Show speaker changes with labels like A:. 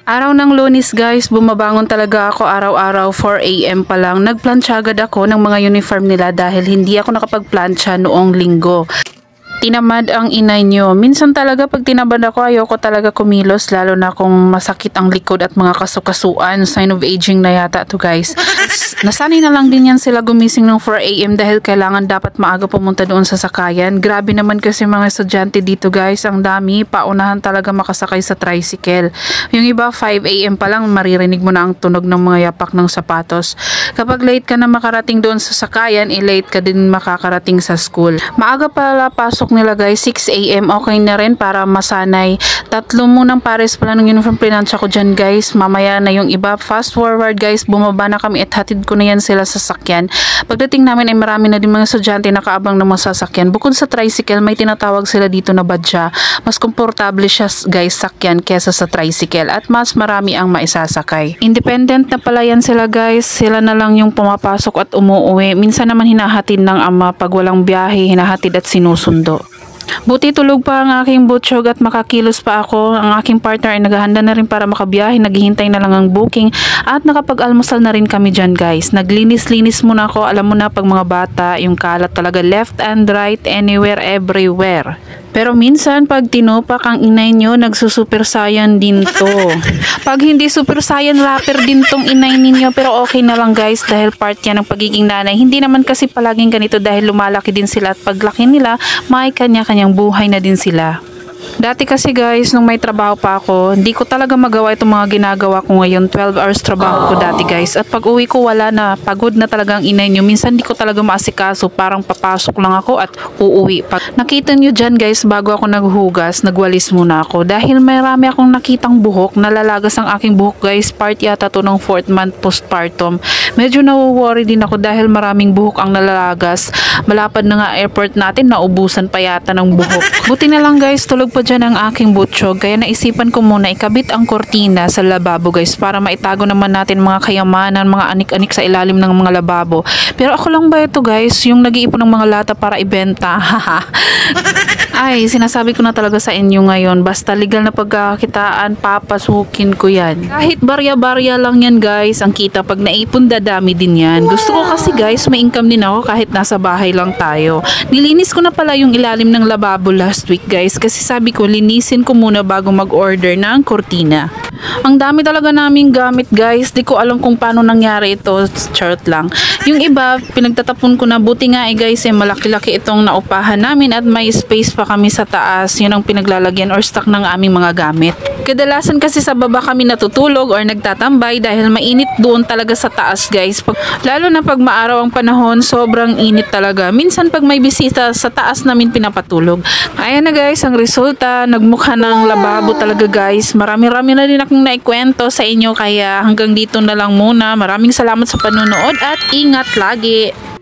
A: Araw ng Lunes guys, bumabangon talaga ako araw-araw 4 AM pa lang. Nagplantsa agad ako ng mga uniform nila dahil hindi ako nakapagplantsa noong linggo. Tinamad ang inay nyo. Minsan talaga pag tinamad ako, ayoko talaga kumilos, lalo na kung masakit ang likod at mga kasukasuan. Sign of aging na yata to guys. Nasanay na lang din yan sila gumising ng 4 AM dahil kailangan dapat maaga pumunta doon sa sakayan. Grabe naman kasi mga estudyante dito guys, ang dami, paunahan talaga makasakay sa tricycle. Yung iba 5 AM pa lang maririnig mo na ang tunog ng mga yapak ng sapatos. Kapag late ka na makarating doon sa sakayan, late ka din makakarating sa school. Maaga pala pasok nila guys, 6 AM, okay na rin para masanay. 3 munang pares pala ng uniform plinansya ko dyan guys, mamaya na yung iba. Fast forward guys, bumaba na kami at hatid ko na yan sila sa sasakyan. Pagdating namin ay marami na din mga estudyante nakaabang ng mga sasakyan. Bukod sa tricycle, may tinatawag sila dito na badya. Mas komportable siya guys sakyan kesa sa tricycle at mas marami ang maisasakay. Independent na pala yan sila guys, sila na lang yung pumapasok at umuwi. Minsan naman hinahatid ng ama pag walang biyahe, hinahatid at sinusundo. Buti tulog pa ang aking butsyog at makakilos pa ako. Ang aking partner ay naghahanda na rin para makabiyahe, naghihintay na lang ang booking at nakapag-almusal na rin kami dyan guys. Naglinis-linis muna ako, alam mo na pag mga bata, yung kalat talaga left and right, anywhere, everywhere. Pero minsan pag tinupak ang inay nyo, nagsusuper saiyan din to. Pag hindi super saiyan, rapper din tong inay ninyo, pero okay na lang guys dahil part yan ng pagiging nanay. Hindi naman kasi palaging ganito dahil lumalaki din sila at paglaki nila, may kanya-kanyang buhay na din sila. Dati kasi guys, nung may trabaho pa ako, hindi ko talaga magawa itong mga ginagawa ko ngayon. 12 hours trabaho ko dati guys. At pag uwi ko wala na, pagod na talaga ang inay nyo. Minsan hindi ko talaga maasikaso, parang papasok lang ako at uuwi. Pag nakita nyo dyan guys, bago ako naghugas, nagwalis muna ako. Dahil marami akong nakitang buhok, nalalagas ang aking buhok guys. Part yata to ng 4th month postpartum. Medyo nawo-worry din ako dahil maraming buhok ang nalalagas. Malapad na nga airport natin, naubusan pa yata ng buhok. Buti na lang guys, tulog pa dyan ang aking butsyog, kaya naisipan ko muna ikabit ang kortina sa lababo guys para maitago naman natin mga kayamanan, mga anik-anik sa ilalim ng mga lababo. Pero ako lang ba ito guys, yung nag-iipon ng mga lata para ibenta? Ay, sinasabi ko na talaga sa inyo ngayon, basta legal na pagkakitaan, papasukin ko yan. Kahit barya-barya lang yan guys, ang kita pag naipon dadami din yan. Gusto ko kasi guys, may income din ako kahit nasa bahay lang tayo. Nilinis ko na pala yung ilalim ng lababo last week guys, kasi sabi ko linisin ko muna bago mag-order ng kortina. Ang dami talaga naming gamit guys, di ko alam kung paano nangyari ito, chart lang. Yung iba, pinagtatapon ko na, buti nga guys, malaki-laki itong naupahan namin at may space pa kami sa taas, yun ang pinaglalagyan or stock ng aming mga gamit. Kadalasan kasi sa baba kami natutulog or nagtatambay dahil mainit doon talaga sa taas guys. Lalo na pag maaraw ang panahon, sobrang init talaga. Minsan pag may bisita, sa taas namin pinapatulog. Ayan na guys, ang resulta, nagmukha ng lababo talaga guys. Marami-rami na din akong naikwento sa inyo, kaya hanggang dito na lang muna. Maraming salamat sa panonood at ingat lagi!